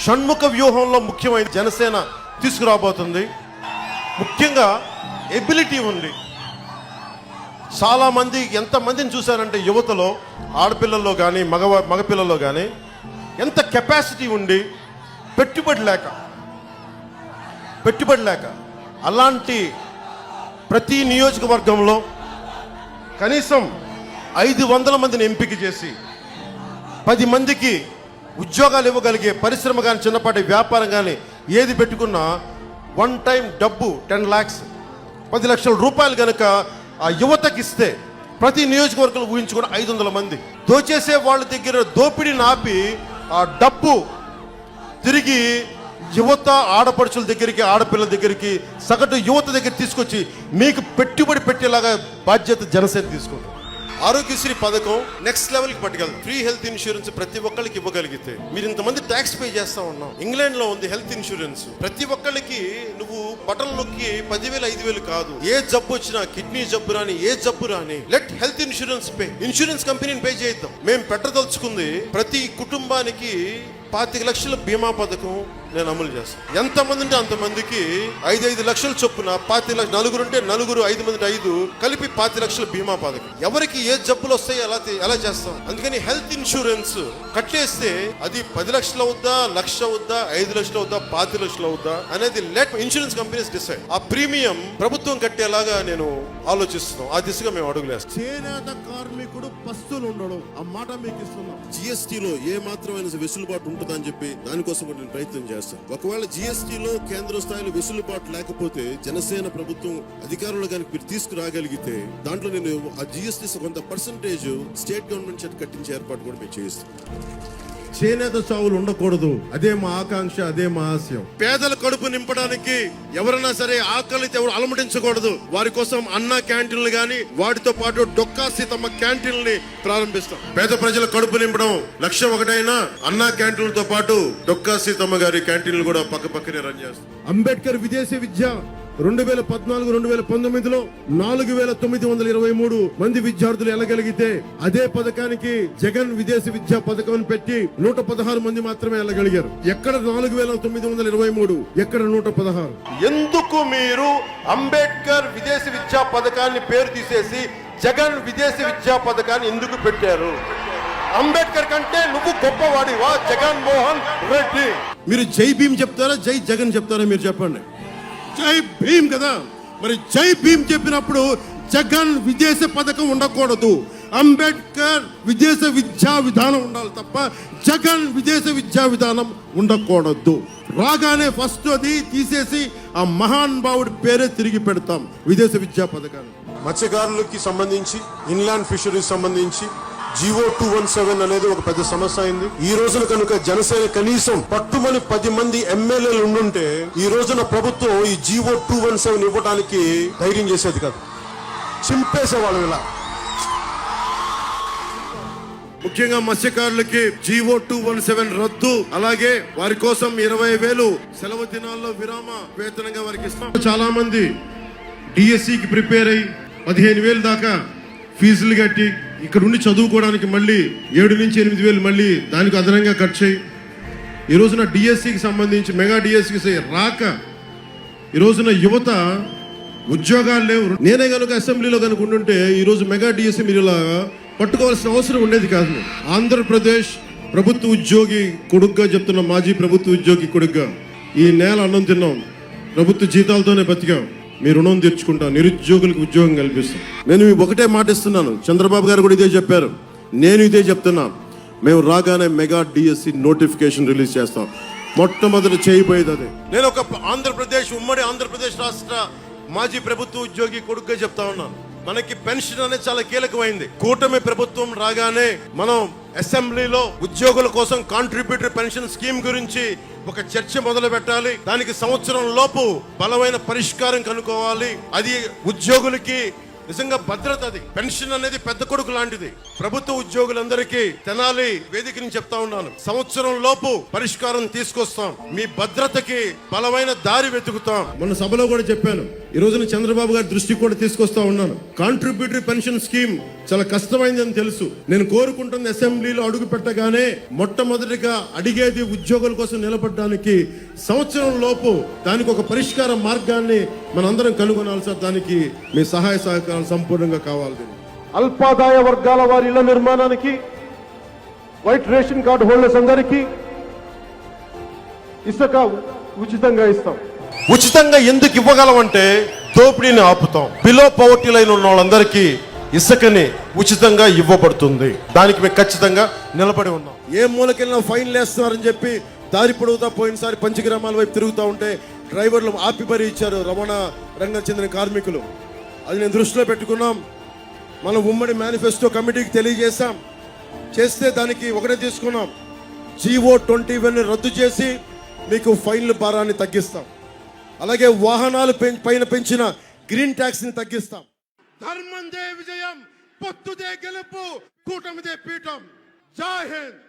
షణ్ముఖ వ్యూహంలో ముఖ్యమైన జనసేన తీసుకురాబోతుంది. ముఖ్యంగా ఎబిలిటీ ఉంది. చాలామంది ఎంతమందిని చూశారంటే యువతలో, ఆడపిల్లల్లో కానీ మగపిల్లల్లో కానీ ఎంత కెపాసిటీ ఉండి పెట్టుబడి లేక అలాంటి ప్రతి నియోజకవర్గంలో కనీసం 500 మందిని ఎంపిక చేసి 10 మందికి ఉద్యోగాలు ఇవ్వగలిగే పరిశ్రమ కానీ చిన్నపాటి వ్యాపారం కానీ ఏది పెట్టుకున్నా వన్ టైం డబ్బు 10 lakhs 10 లక్షల రూపాయలు కనుక ఆ యువతకి ఇస్తే ప్రతి నియోజకవర్గంలో ఊహించుకుని 500 మంది దోచేసే వాళ్ళ దగ్గర దోపిడీని ఆపి ఆ డబ్బు తిరిగి యువత ఆడపడుచుల దగ్గరికి, ఆడపిల్లల దగ్గరికి, సగటు యువత దగ్గర తీసుకొచ్చి మీకు పెట్టుబడి పెట్టేలాగా బాధ్యత జనసేన తీసుకుంటాం. ఆరోగ్యశ్రీ పథకం నెక్స్ట్ లెవెల్కి పట్టుకెళ్తాం. ఫ్రీ హెల్త్ ఇన్సూరెన్స్ ప్రతి ఒక్కరికి ఇవ్వగలిగితే, మీరు ఇంతమంది ట్యాక్స్ పే చేస్తా ఉన్నాం. ఇంగ్లాండ్ లో ఉంది హెల్త్ ఇన్సూరెన్స్. ప్రతి ఒక్కరికి నువ్వు బటన్ నొక్కి 10,000 5,000 కాదు, ఏ జబ్బు వచ్చినా, కిడ్నీ జబ్బు రాని, ఏ జబ్బు రాని, let health insurance pay. Insurance కంపెనీని పే చేద్దాం. మేము పెట్టదలుచుకుంది ప్రతి కుటుంబానికి 25 లక్షల బీమా పథకం నేను అమలు చేస్తాను. ఎంతమంది ఉంటే అంతమందికి 5 లక్షలు చొప్పున 25 లక్షలు, నలుగురుంటే నలుగురు, 5 మంది 5 కలిపి 25 లక్షల బీమా పథకం. ఎవరికి ఏ జబ్బులు వస్తాయి ఎలా చేస్తాం. అందుకని హెల్త్ ఇన్సూరెన్స్ కట్టేస్తే అది 10 లక్షలు అవుద్దా, 1,00,000 అవుద్దా, 5 లక్షలు అవుద్దా, 25 లక్షలు అవుద్దా అనేది లెట్ ఇన్సూరెన్స్ కంపెనీస్ డిసైడ్. ఆ ప్రీమియం ప్రభుత్వం కట్టేలాగా నేను ఆలోచిస్తున్నాం. ఆ దిశగా మేము అడుగులేస్తాం. చేనేత కార్మికుడు పస్తులు ఉండడం, ఆ మాట మీకు ఇస్తున్నాం. జిఎస్టీలో ఏ మాత్రమైన వెసులుబాటు ఉంటుందని చెప్పి దానికోసం నేను ప్రయత్నం చేస్తాను. ఒకవేళ జిఎస్టీలో కేంద్ర స్థాయిలో వెసులుబాటు లేకపోతే జనసేన ప్రభుత్వం అధికారంలో కనుక మీరు తీసుకురాగలిగితే దాంట్లో నేను ఆ జిఎస్టీ కొంత పర్సంటేజ్ స్టేట్ గవర్నమెంట్ చేత కట్టించే ఏర్పాటు కూడా మేము చేయిస్తాం. చేనేత చావులు ఉండకూడదు, అదే మా ఆకాంక్ష, అదే మా ఆశయం. పేదల కడుపు నింపడానికి ఎవరైనా సరే ఆకలితో ఎవరు అలమటించకూడదు. వారి కోసం అన్న క్యాంటీన్లు గాని, వాటితో పాటు డొక్కా సీతమ్మ క్యాంటీన్లని ప్రారంభిస్తాం. పేద ప్రజల కడుపు నింపడం లక్ష్యం ఒకటైనా అన్న క్యాంటీన్లతో పాటు డొక్కా సీతమ్మ గారి క్యాంటీన్లు కూడా పక్కనే రన్ చేస్తాం. అంబేద్కర్ విదేశీ విద్య 2014-2019లో 4,923 మంది విద్యార్థులు వెళ్ళగలిగితే, అదే పథకానికి జగన్ విదేశీ విద్యా పథకం పెట్టి 116 మంది మాత్రమే వెళ్ళగలిగారు. ఎక్కడ 4,923, ఎక్కడ 116? ఎందుకు మీరు అంబేద్కర్ విదేశీ విద్యా పథకాన్ని పేరు తీసేసి జగన్ విదేశీ విద్యా పథకాన్ని ఎందుకు పెట్టారు? అంబేద్కర్ కంటే నువ్వు గొప్పవాడివా జగన్మోహన్ రెడ్డి? మీరు జై భీమ్ చెప్తారా, జై జగన్ చెప్తారా? మీరు చెప్పండి. జై భీమ్ కదా. మరి జై భీమ్ చెప్పినప్పుడు జగన్ విదేశ పథకం ఉండకూడదు, అంబేద్కర్ విదేశ విద్యా విధానం ఉండాలి తప్ప జగన్ విదేశ విద్యా విధానం ఉండకూడదు. రాగానే ఫస్ట్ అది తీసేసి ఆ మహాన్ భావుడి పేరే తిరిగి పెడతాం విదేశ విద్యా పథకాన్ని. మత్స్యకారులకి సంబంధించి, ఇన్లాండ్ ఫిషరీస్ సంబంధించి GO 217 అనేది ఒక పెద్ద సమస్య అయింది. ఈ రోజున కనుక జనసేన కనీసం పట్టుమని 10 మంది ఎమ్మెల్యేలు ఉండుంటే ఈ రోజున ప్రభుత్వం ఈ GO 217 ఇవ్వడానికి ధైర్యం చేసేది కాదు, చింపేసేవాళ్ళు ఇలా. ముఖ్యంగా మత్స్యకారులకి GO 217 రద్దు, అలాగే వారి కోసం 20,000 సెలవు దినాల్లో విరామ వేతనంగా వారికి ఇస్తాం. చాలా మంది డిఎస్సికి ప్రిపేర్ అయ్యి 15,000 దాకా ఫీజులు కట్టి ఇక్కడ ఉండి చదువుకోవడానికి మళ్ళీ 7 నుంచి 8,000 మళ్ళీ దానికి అదనంగా ఖర్చు అయ్యి ఈ రోజున డిఎస్సికి సంబంధించి మెగా డిఎస్సికి రాక ఈ రోజున యువత ఉద్యోగాలు లేవు. నేనే కనుక అసెంబ్లీలో కనుక ఉండుంటే ఈ రోజు మెగా డిఎస్సి మీరు ఇలా పట్టుకోవాల్సిన అవసరం ఉండేది కాదు. ఆంధ్రప్రదేశ్ ప్రభుత్వ ఉద్యోగి కొడుగ్గా చెప్తున్న, మాజీ ప్రభుత్వ ఉద్యోగి కొడుగ్గా ఈ నేల అన్నం తిన్నాం, ప్రభుత్వ జీతాలతోనే బతికాం. మీ రుణం తీర్చుకుంటాం, నిరుద్యోగులకు ఉద్యోగం కల్పిస్తాం. నేను ఒకటే మాట ఇస్తున్నాను, చంద్రబాబు గారు కూడా ఇదే చెప్పారు, నేను ఇదే చెప్తున్నా. మేము రాగానే మెగా డిఎస్సి నోటిఫికేషన్ రిలీజ్ చేస్తాం. మొట్టమొదటి చేయబోయేది అదే. నేను ఒక ఉమ్మడి ఆంధ్రప్రదేశ్ రాష్ట్ర మాజీ ప్రభుత్వ ఉద్యోగి కొడుకుగా చెప్తా ఉన్నాను. మనకి పెన్షన్ అనేది చాలా కీలకమైంది. కూటమి ప్రభుత్వం రాగానే మనం అసెంబ్లీలో ఉద్యోగుల కోసం కాంట్రిబ్యూటరీ పెన్షన్ స్కీమ్ గురించి ఒక చర్చ మొదలు పెట్టాలి. దానికి సంవత్సరం లోపు బలమైన పరిష్కారం కనుక్కోవాలి. అది ఉద్యోగులకి నిజంగా భద్రత. అది పెన్షన్ అనేది పెద్ద కొడుకు లాంటిది. ప్రభుత్వ ఉద్యోగులందరికీ తెనాలి వేదిక నుంచి చెప్తా ఉన్నాను, సంవత్సరం లోపు పరిష్కారం తీసుకొస్తాం. మీ భద్రతకి బలమైన దారి వెతుకుతాం. మొన్న సభలో కూడా చెప్పాను, ఈ రోజున చంద్రబాబు గారి దృష్టికి కూడా తీసుకొస్తా ఉన్నాను. కాంట్రిబ్యూటరీ పెన్షన్ స్కీమ్ చాలా కష్టమైందని తెలుసు. నేను కోరుకుంటున్న అసెంబ్లీలో అడుగు పెట్టగానే మొట్టమొదటిగా అడిగేది ఉద్యోగుల కోసం నిలబడడానికి సంవత్సరం లోపు దానికి ఒక పరిష్కార మార్గాన్ని మనందరం కనుగొనాలి సార్. దానికి మీ సహాయ సహకారాలు సంపూర్ణంగా కావాలి. అల్పాదాయ వర్గాల వారి ఇళ్ల నిర్మాణానికి, వైట్ రేషన్ కార్డు హోల్డర్స్ అందరికీ ఇసుక ఉచితంగా ఇస్తాం. ఉచితంగా ఎందుకు ఇవ్వగలమంటే దోపిడీని ఆపుతాం. బిలో పవర్టీ లైన్ ఉన్న వాళ్ళందరికీ ఇసుకని ఉచితంగా ఇవ్వబడుతుంది. దానికి మేము ఖచ్చితంగా నిలబడి ఉన్నాం. ఏ మూలకెళ్ళినా ఫైన్లు వేస్తున్నారని చెప్పి దారి పొడుగుతా పోయినసారి పంచగ్రామాల వైపు తిరుగుతూ ఉంటే డ్రైవర్లు ఆపి మరీ ఇచ్చారు రవాణా రంగం చెందిన కార్మికులు. అది నేను దృష్టిలో పెట్టుకున్నాం. మనం ఉమ్మడి మేనిఫెస్టో కమిటీకి తెలియజేశాం. చేస్తే దానికి ఒకటే తీసుకున్నాం, GO21 రద్దు చేసి మీకు ఫైన్ల భారాన్ని తగ్గిస్తాం. అలాగే వాహనాలు పైన పెంచిన గ్రీన్ ట్యాక్స్ ని తగ్గిస్తాం. ధర్మందే విజయం, పొత్తుదే గెలుపు, కూటమిదే పీఠం. జై హింద్.